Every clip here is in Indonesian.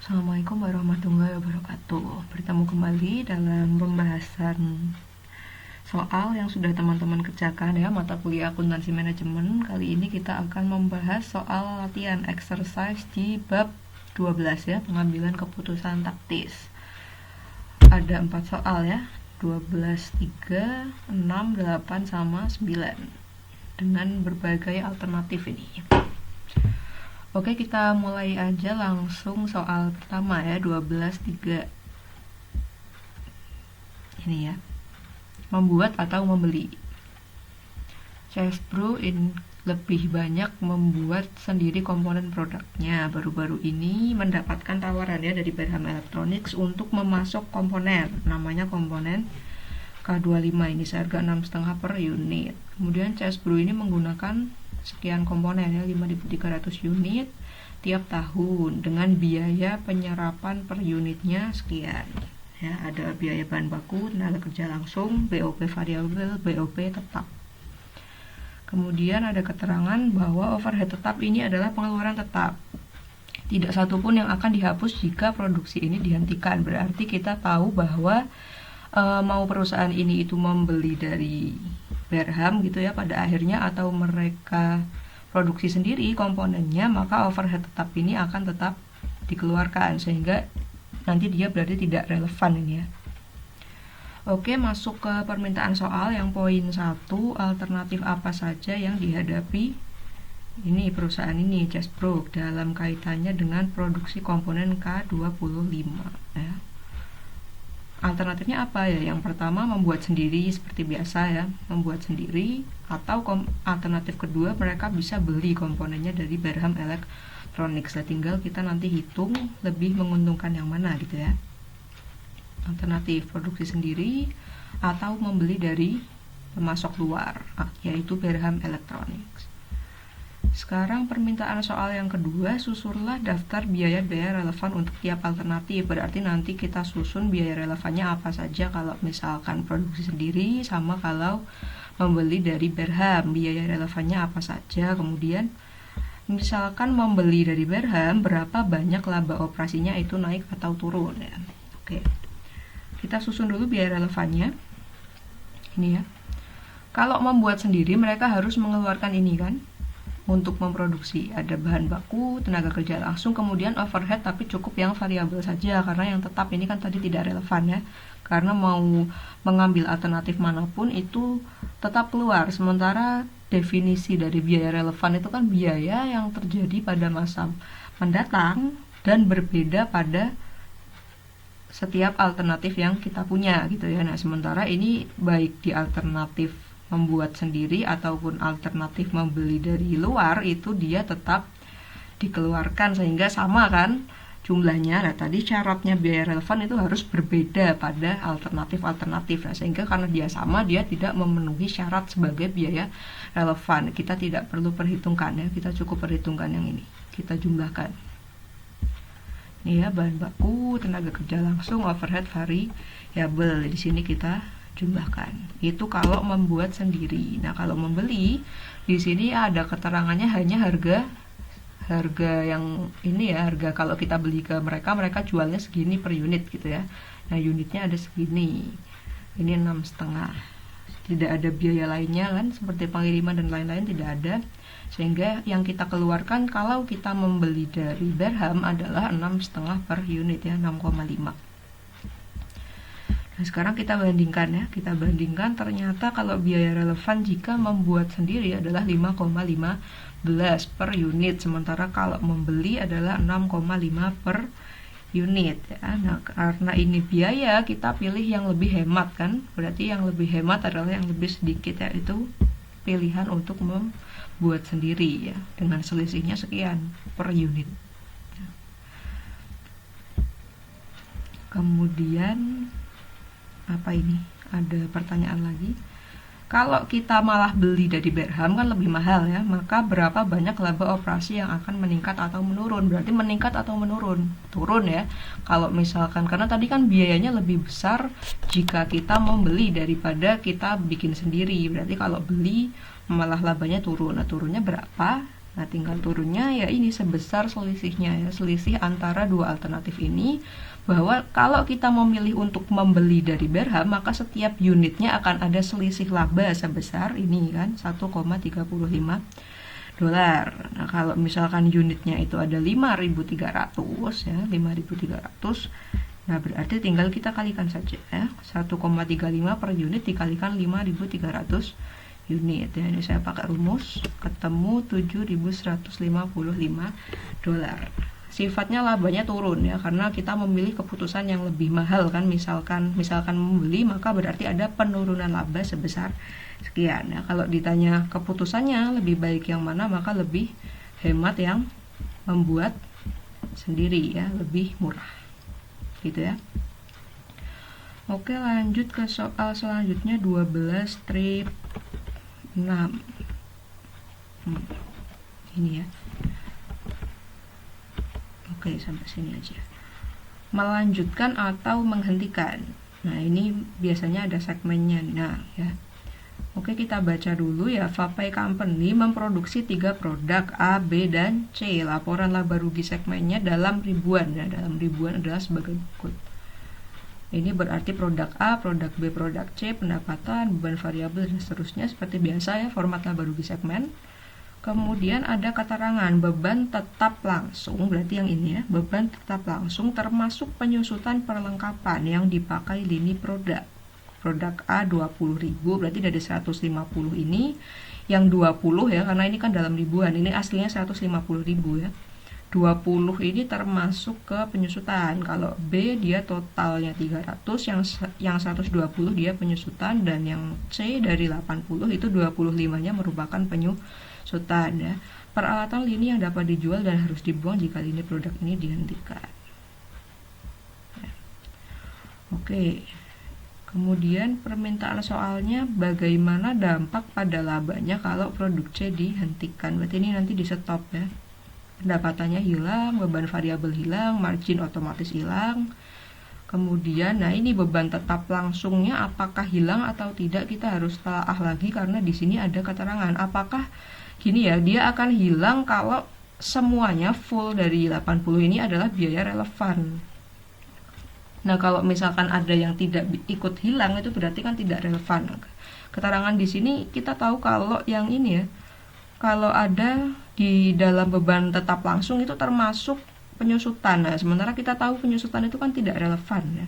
Assalamualaikum warahmatullahi wabarakatuh. Bertemu kembali dalam pembahasan soal yang sudah teman-teman kerjakan ya, mata kuliah akuntansi manajemen. Kali ini kita akan membahas soal latihan exercise di bab 12 ya, pengambilan keputusan taktis. Ada 4 soal ya, 12, 3, 6, 8, sama 9 dengan berbagai alternatif ini. Oke, kita mulai aja langsung soal pertama ya, 12.3. Ini ya. Membuat atau membeli. Chesbrough lebih banyak membuat sendiri komponen produknya. Baru-baru ini mendapatkan tawaran ya dari Berham Electronics untuk memasok komponen. Namanya komponen K25, ini seharga 6,5 per unit. Kemudian Chesbrough ini menggunakan sekian komponen ya, 5.300 unit tiap tahun dengan biaya penyerapan per unitnya sekian ya. Ada biaya bahan baku, tenaga kerja langsung, BOP variabel, BOP tetap. Kemudian ada keterangan bahwa overhead tetap ini adalah pengeluaran tetap, tidak satupun yang akan dihapus jika produksi ini dihentikan. Berarti kita tahu bahwa mau perusahaan ini itu membeli dari Berham gitu ya pada akhirnya, atau mereka produksi sendiri komponennya, maka overhead tetap ini akan tetap dikeluarkan, sehingga nanti dia berarti tidak relevan ini ya. Oke, masuk ke permintaan soal yang poin 1. Alternatif apa saja yang dihadapi ini perusahaan ini, Chesbrough, dalam kaitannya dengan produksi komponen K25 ya. Alternatifnya apa ya? Yang pertama, membuat sendiri seperti biasa ya, membuat sendiri, atau alternatif kedua, mereka bisa beli komponennya dari Berham Electronics. Tinggal kita nanti hitung lebih menguntungkan yang mana gitu ya. Alternatif produksi sendiri atau membeli dari pemasok luar, yaitu Berham Electronics. Sekarang permintaan soal yang kedua, susunlah daftar biaya-biaya relevan untuk tiap alternatif. Berarti nanti kita susun biaya relevannya apa saja kalau misalkan produksi sendiri, sama kalau membeli dari Berham, biaya relevannya apa saja. Kemudian misalkan membeli dari Berham, berapa banyak laba operasinya itu naik atau turun ya. Oke, kita susun dulu biaya relevannya ini ya. Kalau membuat sendiri, mereka harus mengeluarkan ini kan, untuk memproduksi ada bahan baku, tenaga kerja langsung, kemudian overhead, tapi cukup yang variabel saja, karena yang tetap ini kan tadi tidak relevan ya, karena mau mengambil alternatif manapun itu tetap keluar. Sementara definisi dari biaya relevan itu kan biaya yang terjadi pada masa mendatang dan berbeda pada setiap alternatif yang kita punya gitu ya. Nah, sementara ini baik di alternatif membuat sendiri ataupun alternatif membeli dari luar, itu dia tetap dikeluarkan sehingga sama kan jumlahnya. Nah, tadi syaratnya biaya relevan itu harus berbeda pada alternatif-alternatif. Nah, sehingga karena dia sama, dia tidak memenuhi syarat sebagai biaya relevan. Kita tidak perlu perhitungkan ya, kita cukup perhitungkan yang ini. Kita jumlahkan. Ini ya, bahan baku, tenaga kerja langsung, overhead variabel. Di sini kita jumlahkan. Itu kalau membuat sendiri. Nah, kalau membeli, di sini ada keterangannya hanya harga yang ini ya, harga kalau kita beli ke mereka, mereka jualnya segini per unit gitu ya. Nah, unitnya ada segini. Ini 6,5. Tidak ada biaya lainnya kan, seperti pengiriman dan lain-lain tidak ada. Sehingga yang kita keluarkan kalau kita membeli dari Berham adalah 6,5 per unit ya, 6,5. Nah, sekarang kita bandingkan ya, ternyata kalau biaya relevan jika membuat sendiri adalah 5,15 per unit, sementara kalau membeli adalah 6,5 per unit ya. Nah, karena ini biaya, kita pilih yang lebih hemat kan, berarti yang lebih hemat adalah yang lebih sedikit ya, itu pilihan untuk membuat sendiri ya, dengan selisihnya sekian per unit. Kemudian apa ini? Ada pertanyaan lagi. Kalau kita malah beli dari Berham kan lebih mahal ya, maka berapa banyak laba operasi yang akan meningkat atau menurun? Berarti meningkat atau menurun? Turun ya. Kalau misalkan, karena tadi kan biayanya lebih besar jika kita membeli daripada kita bikin sendiri. Berarti kalau beli malah labanya turun. Nah, turunnya berapa? Nah, tinggal turunnya ya ini sebesar selisihnya ya, selisih antara dua alternatif ini, bahwa kalau kita memilih untuk membeli dari Berham, maka setiap unitnya akan ada selisih laba sebesar ini kan, 1,35 dolar. Nah, kalau misalkan unitnya itu ada 5.300 ya, 5.300, nah berarti tinggal kita kalikan saja ya, 1,35 per unit dikalikan 5.300 unit ya. Ini saya pakai rumus, ketemu 7.155 dolar. Sifatnya labanya turun ya, karena kita memilih keputusan yang lebih mahal kan. Misalkan membeli, maka berarti ada penurunan laba sebesar sekian ya. Kalau ditanya keputusannya lebih baik yang mana, maka lebih hemat yang membuat sendiri ya, lebih murah gitu ya. Oke, lanjut ke soal selanjutnya 12 strip 6. Ini ya. Oke, sampai sini aja. Melanjutkan atau menghentikan. Nah, ini biasanya ada segmennya. Nah, ya. Oke, kita baca dulu ya. Vape Company memproduksi 3 produk A, B, dan C. Laporan laba rugi segmennya dalam ribuan. Nah, dalam ribuan adalah sebagai berikut. Ini berarti produk A, produk B, produk C, pendapatan, beban variabel, dan seterusnya. Seperti biasa ya, format laba rugi segmen. Kemudian ada keterangan beban tetap langsung, berarti yang ini ya, beban tetap langsung termasuk penyusutan perlengkapan yang dipakai lini produk. Produk A 20.000, berarti dari 150 ini yang 20 ya, karena ini kan dalam ribuan, ini aslinya 150.000 ya. 20 ini termasuk ke penyusutan. Kalau B dia totalnya 300, yang 120 dia penyusutan, dan yang C dari 80 itu 25-nya merupakan penyusutan ya. Peralatan lini yang dapat dijual dan harus dibuang jika lini produk ini dihentikan. Oke. Kemudian permintaan soalnya bagaimana dampak pada labanya kalau produk C dihentikan. Berarti ini nanti di stop ya. Pendapatannya hilang, beban variabel hilang, margin otomatis hilang. Kemudian, nah ini beban tetap langsungnya apakah hilang atau tidak, kita harus telaah lagi karena di sini ada keterangan. Apakah gini ya, dia akan hilang kalau semuanya full dari 80 ini adalah biaya relevan. Nah, kalau misalkan ada yang tidak ikut hilang, itu berarti kan tidak relevan. Keterangan di sini kita tahu kalau yang ini ya, kalau ada di dalam beban tetap langsung itu termasuk penyusutan. Nah, sementara kita tahu penyusutan itu kan tidak relevan ya.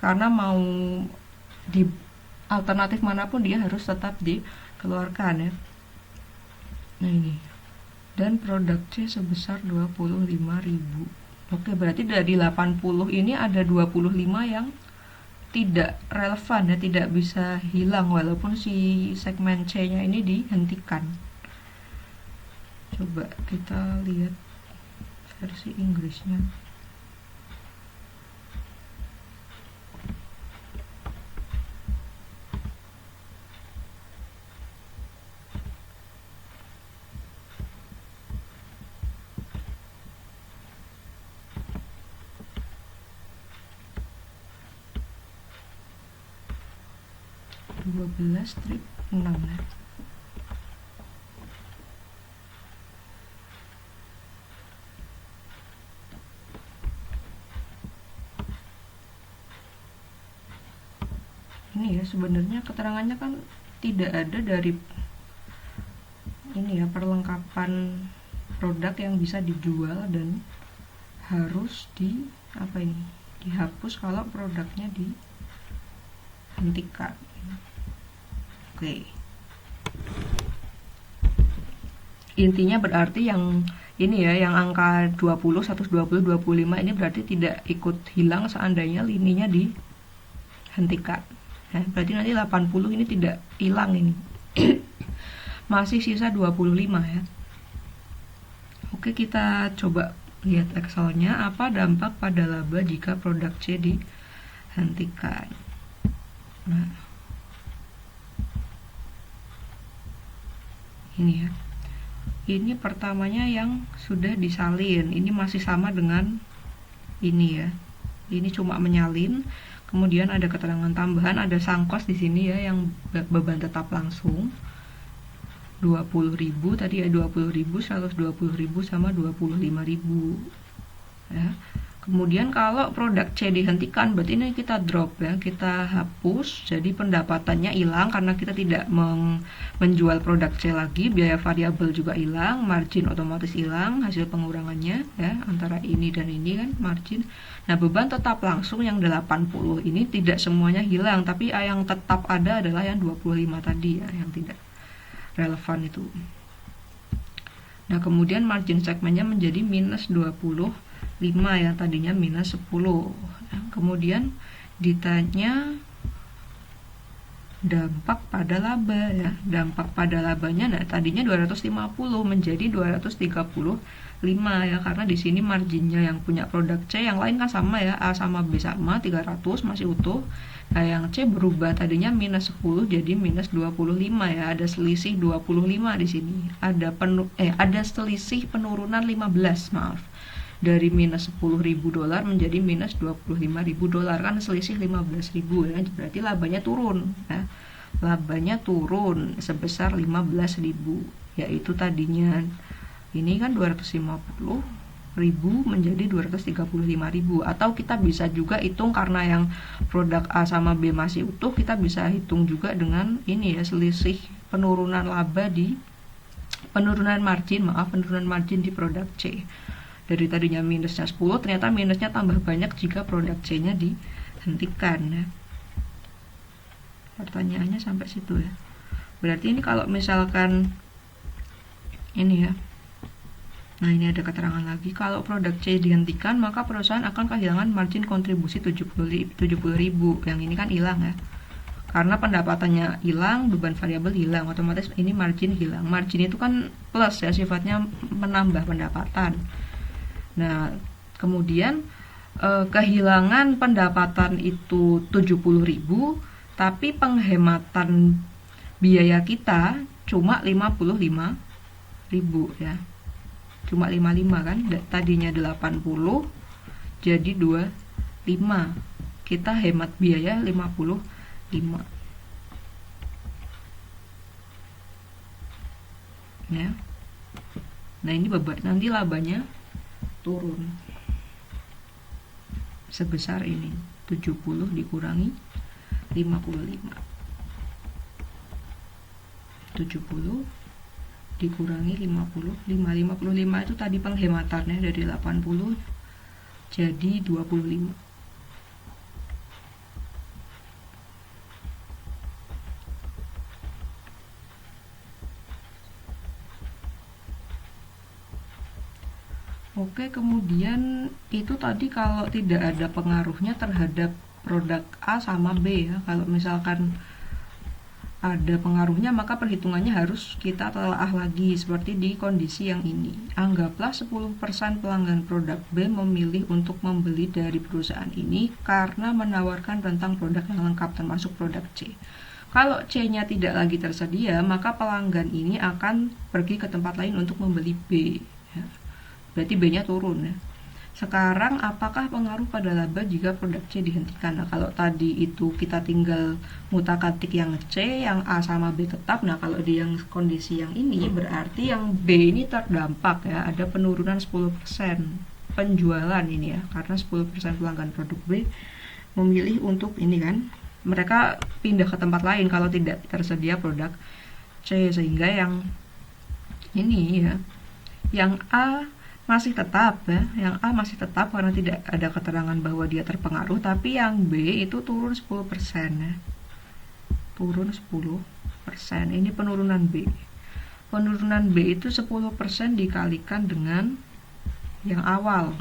Karena mau di alternatif manapun dia harus tetap dikeluarkan ya. Nah, ini. Dan produk C sebesar 25.000. Oke, berarti dari 80 ini ada 25 yang tidak relevan ya, tidak bisa hilang walaupun si segmen C-nya ini dihentikan. Coba kita lihat versi Inggrisnya. Strip 6 ya. Ini ya, sebenarnya keterangannya kan tidak ada dari ini ya, perlengkapan produk yang bisa dijual dan harus dihapus kalau produknya dihentikan. Oke. Intinya berarti yang ini ya, yang angka 20, 120, 25 ini berarti tidak ikut hilang seandainya lininya dihentikan. Nah, berarti nanti 80 ini tidak hilang ini. Masih sisa 25 ya. Oke, kita coba lihat Excelnya. Apa dampak pada laba jika produk C dihentikan? Nah, ini ya. Ini pertamanya yang sudah disalin. Ini masih sama dengan ini ya. Ini cuma menyalin. Kemudian ada keterangan tambahan, ada sangkos di sini ya, yang beban tetap langsung. 20.000 tadi ya, 20.000, 120.000 sama 25.000 ya. Kemudian kalau produk C dihentikan, berarti ini kita drop ya, kita hapus, jadi pendapatannya hilang karena kita tidak menjual produk C lagi, biaya variabel juga hilang, margin otomatis hilang, hasil pengurangannya ya, antara ini dan ini kan margin. Nah, beban tetap langsung yang 80 ini tidak semuanya hilang, tapi yang tetap ada adalah yang 25 tadi ya, yang tidak relevan itu. Nah, kemudian margin segmennya menjadi minus 25 ya, tadinya minus 10. Nah, kemudian ditanya dampak pada laba ya. Dampak pada labanya, nah tadinya 250 menjadi 235 ya, karena di sini marginnya yang punya produk C, yang lain kan sama ya, A sama B sama 300 masih utuh. Nah, yang C berubah, tadinya minus 10 jadi minus 25 ya, ada selisih 25 di sini. Ada selisih penurunan 15, maaf. Dari minus 10.000 dolar menjadi minus 25.000 dolar, kan selisih 15.000 ya, berarti labanya turun ya. Labanya turun sebesar 15.000, yaitu tadinya ini kan 250.000 menjadi 235.000. Atau kita bisa juga hitung, karena yang produk A sama B masih utuh, kita bisa hitung juga dengan ini ya, selisih penurunan penurunan margin di produk C. Dari tadinya minusnya 10, ternyata minusnya tambah banyak jika produk C-nya dihentikan ya. Pertanyaannya sampai situ ya. Berarti ini kalau misalkan ini ya. Nah, ini ada keterangan lagi, kalau produk C dihentikan maka perusahaan akan kehilangan margin kontribusi 70.000. Yang ini kan hilang ya. Karena pendapatannya hilang, beban variabel hilang, otomatis ini margin hilang. Margin itu kan plus ya, sifatnya menambah pendapatan. Nah, kemudian kehilangan pendapatan itu 70.000, tapi penghematan biaya kita cuma 55.000 ya. Cuma 55 kan, tadinya 80 jadi 25. Kita hemat biaya 55. Ya. Nah, ini beban, nanti labanya turun sebesar ini, 70 dikurangi 55. 70 dikurangi 55 itu tadi penghematannya dari 80 jadi 25. Oke, kemudian itu tadi kalau tidak ada pengaruhnya terhadap produk A sama B ya. Kalau misalkan ada pengaruhnya, maka perhitungannya harus kita telaah lagi seperti di kondisi yang ini. Anggaplah 10% pelanggan produk B memilih untuk membeli dari perusahaan ini karena menawarkan rentang produk yang lengkap termasuk produk C. Kalau C-nya tidak lagi tersedia, maka pelanggan ini akan pergi ke tempat lain untuk membeli B ya. Berarti B-nya turun ya. Sekarang apakah pengaruh pada laba jika produk C dihentikan? Nah, kalau tadi itu kita tinggal ngutak-atik yang C, yang A sama B tetap. Nah, kalau di yang kondisi yang ini berarti yang B ini terdampak ya, ada penurunan 10% penjualan ini ya, karena 10% pelanggan produk B memilih untuk ini kan, mereka pindah ke tempat lain kalau tidak tersedia produk C, sehingga yang ini ya, yang A masih tetap ya, yang A masih tetap karena tidak ada keterangan bahwa dia terpengaruh, tapi yang B itu turun 10% ya. Turun 10%. Ini penurunan B. Penurunan B itu 10% dikalikan dengan yang awal.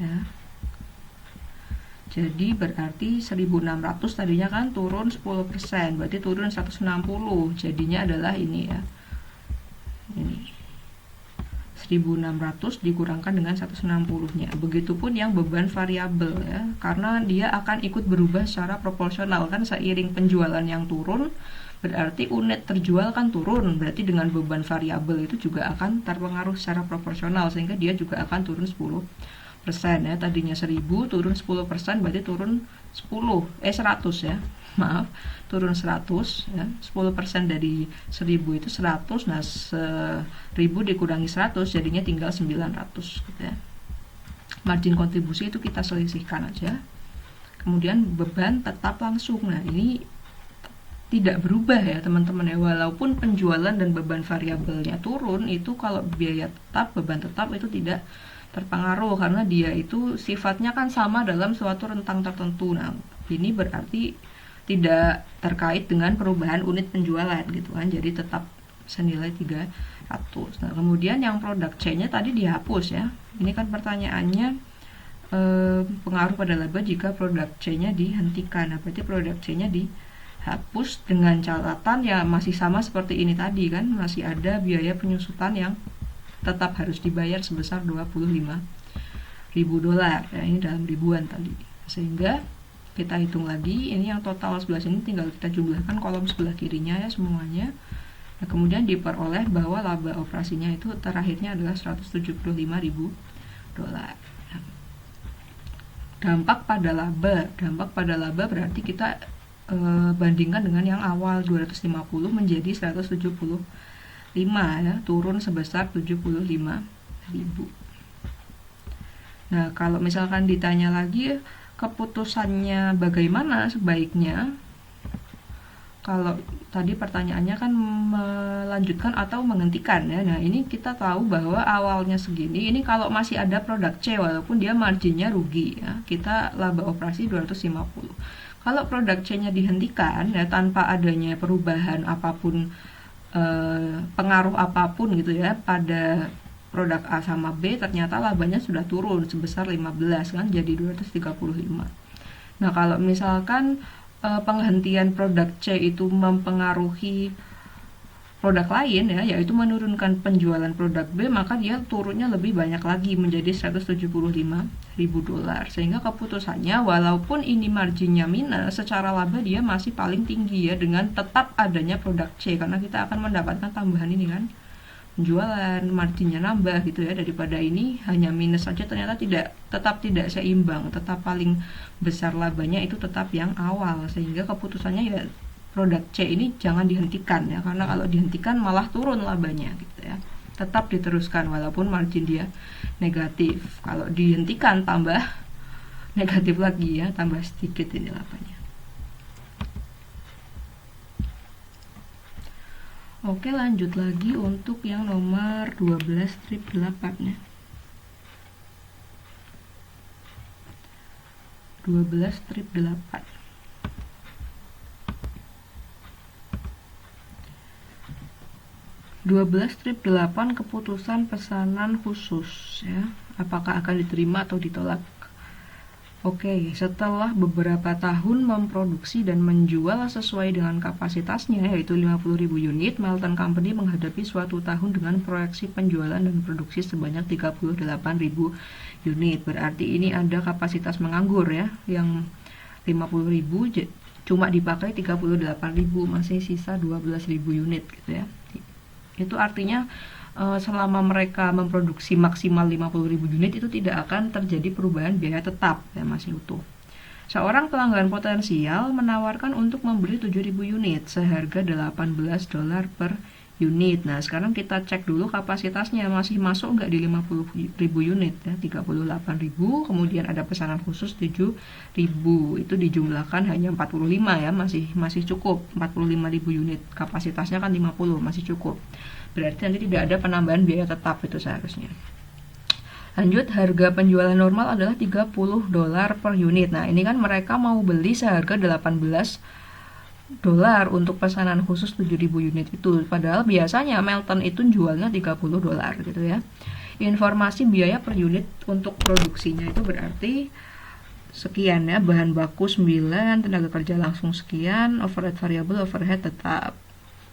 Ya. Jadi berarti 1600 tadinya kan turun 10%, berarti turun 160. Jadinya adalah ini ya. Ini 1600 dikurangkan dengan 160-nya. Begitupun yang beban variabel ya, karena dia akan ikut berubah secara proporsional kan, seiring penjualan yang turun berarti unit terjual kan turun, berarti dengan beban variabel itu juga akan terpengaruh secara proporsional sehingga dia juga akan turun 10%. ya, tadinya 1000 turun 10% berarti turun 100 ya, maaf, turun 100 ya, 10% dari 1000 itu 100, nah 1000 dikurangi 100 jadinya tinggal 900 gitu ya. Margin kontribusi itu kita selisihkan aja. Kemudian beban tetap langsung, nah ini tidak berubah ya teman-teman ya, walaupun penjualan dan beban variabelnya turun, itu kalau biaya tetap, beban tetap itu tidak terpengaruh karena dia itu sifatnya kan sama dalam suatu rentang tertentu. Nah, ini berarti tidak terkait dengan perubahan unit penjualan gitu kan, jadi tetap senilai 300. Nah, kemudian yang produk C-nya tadi dihapus ya. Ini kan pertanyaannya pengaruh pada laba jika produk C-nya dihentikan. Nah, berarti produk C-nya dihapus dengan catatan ya masih sama seperti ini tadi kan, masih ada biaya penyusutan yang tetap harus dibayar sebesar 25.000 dolar ya, ini dalam ribuan tadi. Sehingga kita hitung lagi, ini yang total sebelah sini tinggal kita jumlahkan kolom sebelah kirinya ya semuanya. Nah, kemudian diperoleh bahwa laba operasinya itu terakhirnya adalah 175.000 dolar. Dampak pada laba berarti kita bandingkan dengan yang awal 250 menjadi 175 ya, turun sebesar 75.000. Nah, kalau misalkan ditanya lagi keputusannya bagaimana sebaiknya, kalau tadi pertanyaannya kan melanjutkan atau menghentikan ya. Nah, ini kita tahu bahwa awalnya segini, ini kalau masih ada produk C walaupun dia marginnya rugi ya, kita laba operasi 250. Kalau produk C-nya dihentikan ya tanpa adanya perubahan apapun, pengaruh apapun gitu ya pada produk A sama B, ternyata labanya sudah turun sebesar 15 kan, jadi 235. Nah, kalau misalkan penghentian produk C itu mempengaruhi produk lain ya, yaitu menurunkan penjualan produk B, maka dia turunnya lebih banyak lagi menjadi 175.000 dolar. Sehingga keputusannya walaupun ini marginnya minus, secara laba dia masih paling tinggi ya dengan tetap adanya produk C, karena kita akan mendapatkan tambahan ini kan, penjualan, marginnya nambah gitu ya, daripada ini hanya minus saja ternyata tetap tidak seimbang, tetap paling besar labanya itu tetap yang awal. Sehingga keputusannya ya produk C ini jangan dihentikan ya, karena kalau dihentikan malah turun labanya gitu ya. Tetap diteruskan walaupun margin dia negatif. Kalau dihentikan tambah negatif lagi ya, tambah sedikit ini labanya. Oke, lanjut lagi untuk yang nomor 12 strip 8 ya. 12 strip 8. 12 strip 8 keputusan pesanan khusus ya. Apakah akan diterima atau ditolak? Oke, setelah beberapa tahun memproduksi dan menjual sesuai dengan kapasitasnya yaitu 50.000 unit, Melton Company menghadapi suatu tahun dengan proyeksi penjualan dan produksi sebanyak 38.000 unit. Berarti ini ada kapasitas menganggur ya, yang 50.000 cuma dipakai 38.000, masih sisa 12.000 unit gitu ya. Itu artinya selama mereka memproduksi maksimal 50.000 unit itu tidak akan terjadi perubahan biaya tetap ya, masih utuh. Seorang pelanggan potensial menawarkan untuk membeli 7.000 unit seharga 18 dolar per unit. Nah, sekarang kita cek dulu kapasitasnya masih masuk nggak di 50.000 unit ya, 38.000, kemudian ada pesanan khusus 7.000, itu dijumlahkan hanya 45 ya, masih cukup. 45.000 unit, kapasitasnya kan 50, masih cukup. Berarti nanti tidak ada penambahan biaya tetap itu seharusnya. Lanjut, harga penjualan normal adalah 30 dolar per unit. Nah, ini kan mereka mau beli seharga 18 dolar untuk pesanan khusus 7.000 unit itu. Padahal biasanya Melton itu jualnya 30 dolar gitu ya. Informasi biaya per unit untuk produksinya itu berarti sekian ya, bahan baku 9, tenaga kerja langsung sekian, overhead variabel, overhead tetap.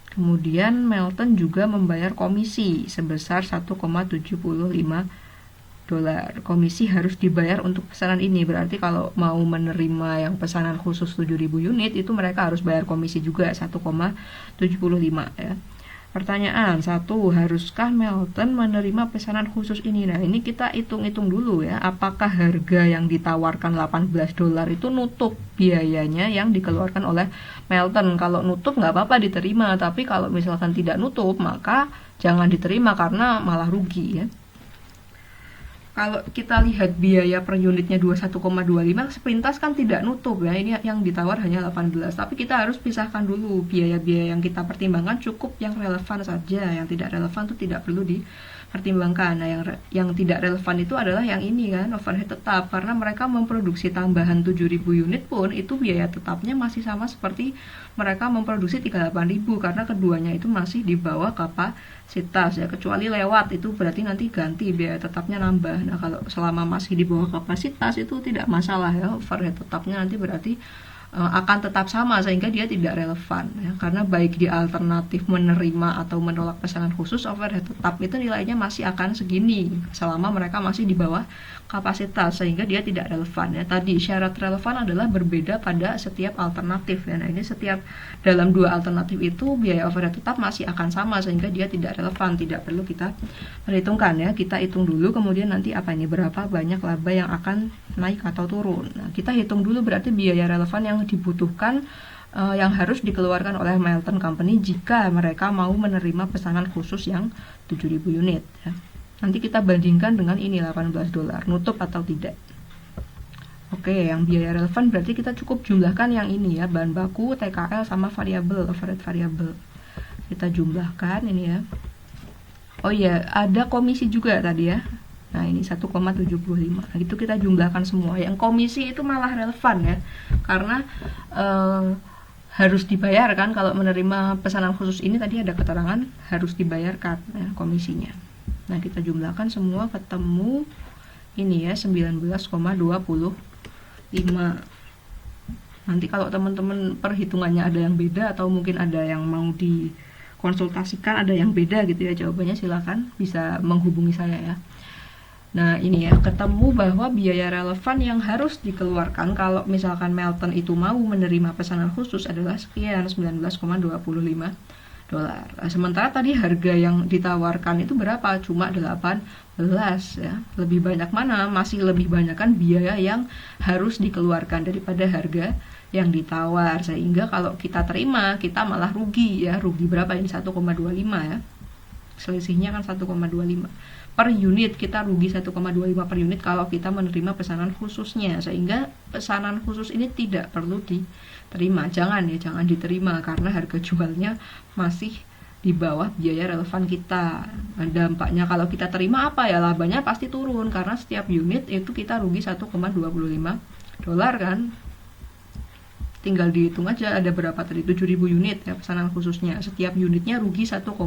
Kemudian Melton juga membayar komisi sebesar 1,75 dolar. Komisi harus dibayar untuk pesanan ini. Berarti kalau mau menerima yang pesanan khusus 7.000 unit itu mereka harus bayar komisi juga 1,75 ya. Pertanyaan 1, haruskah Melton menerima pesanan khusus ini? Nah, ini kita hitung-hitung dulu ya, apakah harga yang ditawarkan $18 itu nutup biayanya yang dikeluarkan oleh Melton. Kalau nutup nggak apa-apa diterima, tapi kalau misalkan tidak nutup maka jangan diterima karena malah rugi ya. Kalau kita lihat biaya per unitnya 21,25, sepintas kan tidak nutup ya, ini yang ditawar hanya 18, tapi kita harus pisahkan dulu biaya-biaya yang kita pertimbangkan cukup yang relevan saja, yang tidak relevan itu tidak perlu dipertimbangkan. Nah, yang tidak relevan itu adalah yang ini kan, overhead tetap, karena mereka memproduksi tambahan 7.000 unit pun itu biaya tetapnya masih sama seperti mereka memproduksi 38.000, karena keduanya itu masih di bawah kapasitas ya, kecuali lewat itu berarti nanti ganti biaya tetapnya nambah. Nah, kalau selama masih di bawah kapasitas itu tidak masalah ya, overhead tetapnya nanti berarti akan tetap sama sehingga dia tidak relevan ya, karena baik di alternatif menerima atau menolak pesanan khusus, overhead tetap itu nilainya masih akan segini selama mereka masih di bawah kapasitas, sehingga dia tidak relevan ya. Tadi syarat relevan adalah berbeda pada setiap alternatif ya. Nah, ini setiap dalam dua alternatif itu biaya overhead tetap masih akan sama sehingga dia tidak relevan, tidak perlu kita perhitungkan ya. Kita hitung dulu kemudian nanti apa ini, berapa banyak laba yang akan naik atau turun. Nah, kita hitung dulu berarti biaya relevan yang dibutuhkan yang harus dikeluarkan oleh Melton Company jika mereka mau menerima pesanan khusus yang 7.000 unit ya. Nanti kita bandingkan dengan ini $18, nutup atau tidak. Oke, yang biaya relevan berarti kita cukup jumlahkan yang ini ya, bahan baku, TKL sama variabel, overhead variabel. Kita jumlahkan ini ya. Oh iya, ada komisi juga tadi ya. Nah, ini 1,75. Nah, itu kita jumlahkan semua. Yang komisi itu malah relevan ya, karena harus dibayarkan kalau menerima pesanan khusus ini, tadi ada keterangan harus dibayarkan ya, komisinya. Nah, kita jumlahkan semua ketemu ini ya, 19,25. Nanti kalau teman-teman perhitungannya ada yang beda atau mungkin ada yang mau dikonsultasikan, ada yang beda gitu ya jawabannya, silakan bisa menghubungi saya ya. Nah, ini ya, ketemu bahwa biaya relevan yang harus dikeluarkan kalau misalkan Melton itu mau menerima pesanan khusus adalah sekian, $19,25. Sementara tadi harga yang ditawarkan itu berapa? Cuma 18 ya. Lebih banyak mana? Masih lebih banyak kan biaya yang harus dikeluarkan daripada harga yang ditawar, sehingga kalau kita terima kita malah rugi ya. Rugi berapa ini? 1,25 ya. Selisihnya kan 1,25 per unit, kita rugi 1,25 per unit kalau kita menerima pesanan khususnya, sehingga pesanan khusus ini tidak perlu diterima, jangan diterima karena harga jualnya masih di bawah biaya relevan kita. Nah, dampaknya kalau kita terima apa ya, labanya pasti turun karena setiap unit itu kita rugi $1,25 kan. Tinggal dihitung aja ada berapa tadi, 7.000 unit ya pesanan khususnya, setiap unitnya rugi 1,25.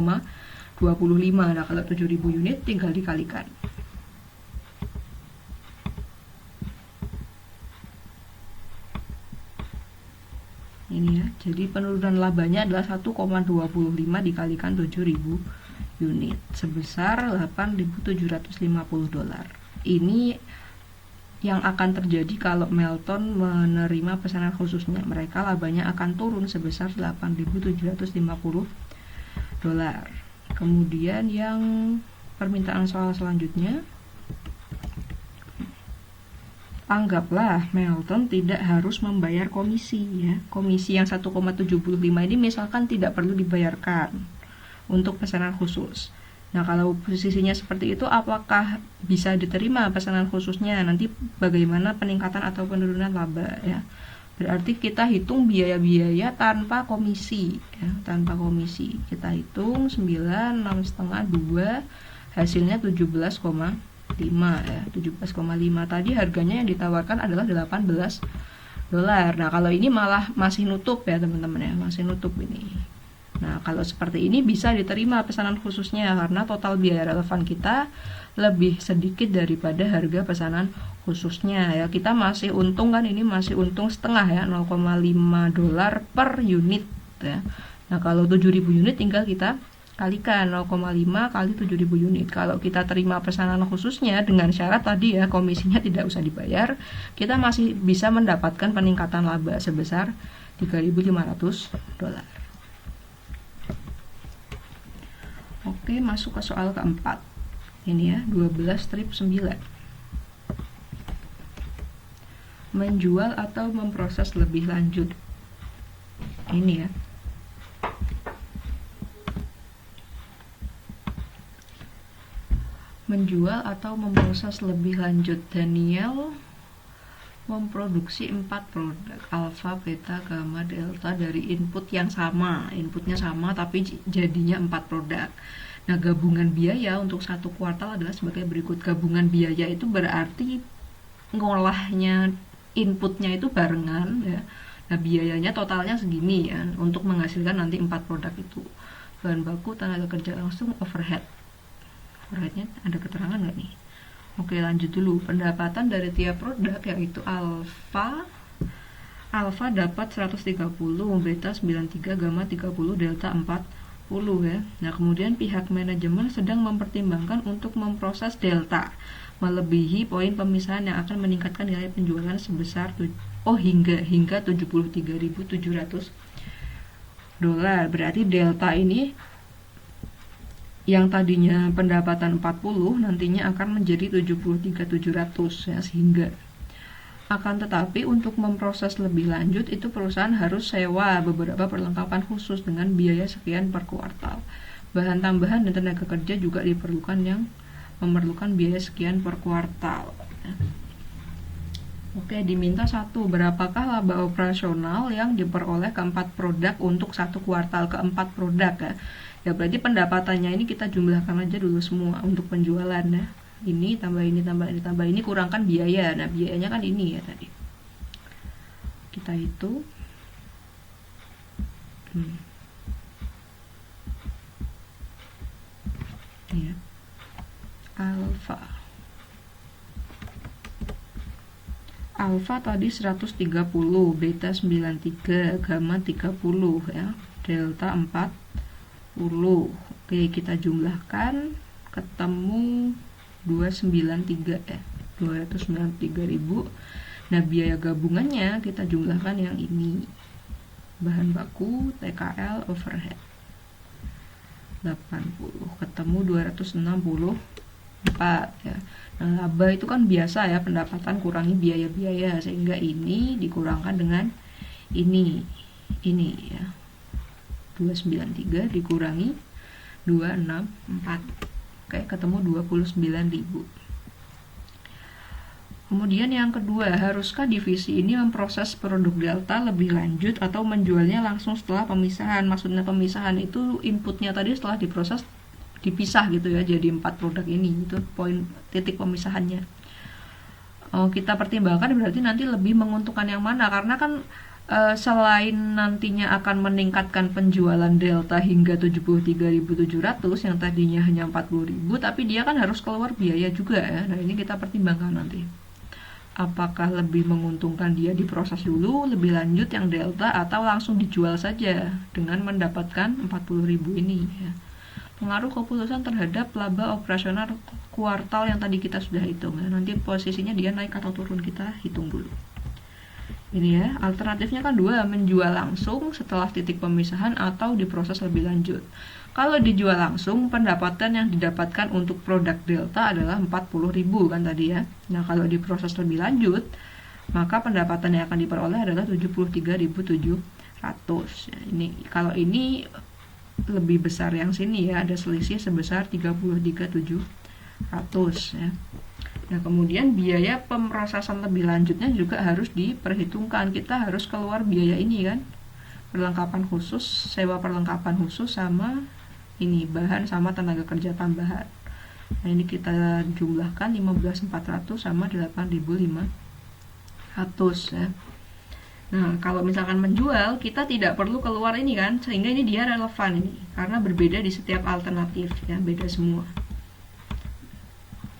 Nah, kalau 7.000 unit tinggal dikalikan. Ini ya, jadi penurunan labanya adalah 1,25 dikalikan 7.000 unit sebesar $8.750. Ini yang akan terjadi kalau Melton menerima pesanan khususnya. Mereka labanya akan turun sebesar $8.750. Kemudian yang permintaan soal selanjutnya, anggaplah Melton tidak harus membayar komisi ya. Komisi yang 1,75 ini misalkan tidak perlu dibayarkan untuk pesanan khusus. Nah, kalau posisinya seperti itu, apakah bisa diterima pesanan khususnya? Nanti bagaimana peningkatan atau penurunan laba ya. Berarti kita hitung biaya-biaya tanpa komisi ya, tanpa komisi. Kita hitung 9, 6,5, 2, hasilnya 17,5 ya, 17,5. Tadi harganya yang ditawarkan adalah $18. Nah, kalau ini malah masih nutup ya teman-teman ya, masih nutup ini. Nah, kalau seperti ini bisa diterima pesanan khususnya karena total biaya relevan kita lebih sedikit daripada harga pesanan khususnya ya. Kita masih untung kan, ini masih untung setengah ya, $0,5 per unit ya. Nah, kalau 7.000 unit tinggal kita kalikan 0,5 kali 7.000 unit. Kalau kita terima pesanan khususnya dengan syarat tadi ya, komisinya tidak usah dibayar, kita masih bisa mendapatkan peningkatan laba sebesar $3.500. Oke, masuk ke soal keempat. Ini ya, 12-9. Menjual atau memproses lebih lanjut. Ini ya. Menjual atau memproses lebih lanjut. Daniel memproduksi 4 produk alfa, beta, gamma, delta dari input yang sama. Inputnya sama tapi jadinya 4 produk. Nah, gabungan biaya untuk satu kuartal adalah sebagai berikut. Gabungan biaya itu berarti ngolahnya inputnya itu barengan ya. Nah, biayanya totalnya segini ya untuk menghasilkan nanti 4 produk itu. Bahan baku, tenaga kerja langsung, overhead. Overheadnya ada keterangan nggak nih? Oke, lanjut dulu. Pendapatan dari tiap produk yaitu alfa dapat 130, beta 93, gamma 30, delta 40 ya. Nah, kemudian pihak manajemen sedang mempertimbangkan untuk memproses delta melebihi poin pemisahan yang akan meningkatkan nilai penjualan sebesar hingga 73.700 dolar. Berarti delta ini yang tadinya pendapatan 40 nantinya akan menjadi 73.700 ya, sehingga akan tetapi untuk memproses lebih lanjut itu perusahaan harus sewa beberapa perlengkapan khusus dengan biaya sekian per kuartal. Bahan tambahan dan tenaga kerja juga diperlukan yang memerlukan biaya sekian per kuartal. Oke, diminta 1. Berapakah laba operasional yang diperoleh keempat produk untuk satu kuartal? Keempat produk ya. Ya berarti pendapatannya ini kita jumlahkan aja dulu semua untuk penjualan ya. Ini tambah ini tambah ini tambah ini kurangkan biaya. Nah, biayanya kan ini ya tadi. Kita hitung. Ya. Alfa tadi 130, beta 93, gamma 30 ya. Delta 40. Oke, kita jumlahkan ketemu 293 ya. 293.000. Nah, biaya gabungannya kita jumlahkan yang ini. Bahan baku, TKL, overhead. 80 ketemu 264 ya. Nah, laba itu kan biasa ya, pendapatan kurangi biaya-biaya, sehingga ini dikurangkan dengan ini ya. 293 dikurangi 264. Oke, ketemu 29.000. Kemudian yang kedua, haruskah divisi ini memproses produk delta lebih lanjut atau menjualnya langsung setelah pemisahan? Maksudnya pemisahan itu inputnya tadi setelah diproses dipisah gitu ya, jadi 4 produk ini. Itu poin titik pemisahannya. Kita pertimbangkan berarti nanti lebih menguntungkan yang mana, karena kan selain nantinya akan meningkatkan penjualan delta hingga 73.700 yang tadinya hanya 40.000, tapi dia kan harus keluar biaya juga ya. Nah, ini kita pertimbangkan nanti. Apakah lebih menguntungkan dia diproses dulu lebih lanjut yang delta atau langsung dijual saja dengan mendapatkan 40.000 ini ya. Pengaruh keputusan terhadap laba operasional kuartal yang tadi kita sudah hitung ya. Nanti posisinya dia naik atau turun kita hitung dulu. Ini ya, alternatifnya kan 2, menjual langsung setelah titik pemisahan atau diproses lebih lanjut. Kalau dijual langsung, pendapatan yang didapatkan untuk produk delta adalah 40.000 kan tadi ya. Nah, kalau diproses lebih lanjut, maka pendapatan yang akan diperoleh adalah 73.700 ya. Ini kalau ini lebih besar yang sini ya, ada selisih sebesar 33.700 ya. Nah, kemudian biaya pemrosesan lebih lanjutnya juga harus diperhitungkan. Kita harus keluar biaya ini kan, perlengkapan khusus, sewa perlengkapan khusus sama ini bahan sama tenaga kerja tambahan. Nah, ini kita jumlahkan 15.400 sama 8.500 ya. Nah, kalau misalkan menjual, kita tidak perlu keluar ini kan, sehingga ini dia relevan ini, karena berbeda di setiap alternatif ya, beda semua.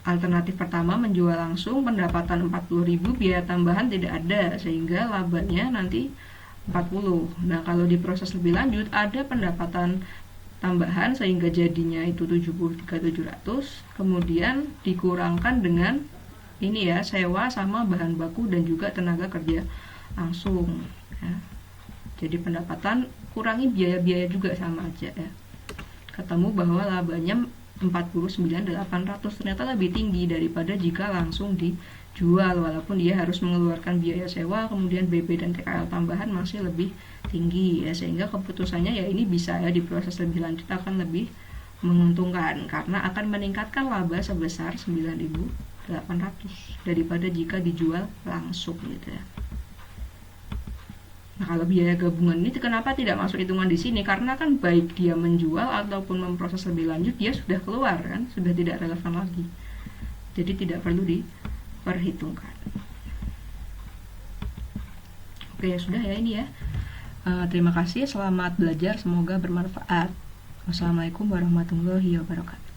Alternatif pertama menjual langsung, pendapatan 40.000, biaya tambahan tidak ada, sehingga labanya nanti 40. Nah, kalau diproses lebih lanjut ada pendapatan tambahan sehingga jadinya itu 73.700, kemudian dikurangkan dengan ini ya, sewa sama bahan baku dan juga tenaga kerja langsung ya. Jadi pendapatan kurangi biaya-biaya juga sama aja ya. ketemu bahwa labanya 49.800, ternyata lebih tinggi daripada jika langsung dijual, walaupun dia harus mengeluarkan biaya sewa, kemudian BP dan TKL tambahan masih lebih tinggi ya, sehingga keputusannya ya ini bisa ya diproses lebih lanjut akan lebih menguntungkan karena akan meningkatkan laba sebesar 9.800 daripada jika dijual langsung gitu ya. Nah, kalau biaya gabungan ini kenapa tidak masuk hitungan di sini? Karena kan baik dia menjual ataupun memproses lebih lanjut, dia sudah keluar kan, sudah tidak relevan lagi. Jadi tidak perlu diperhitungkan. Oke, ya sudah ya ini ya. Terima kasih, selamat belajar, semoga bermanfaat. Wassalamualaikum warahmatullahi wabarakatuh.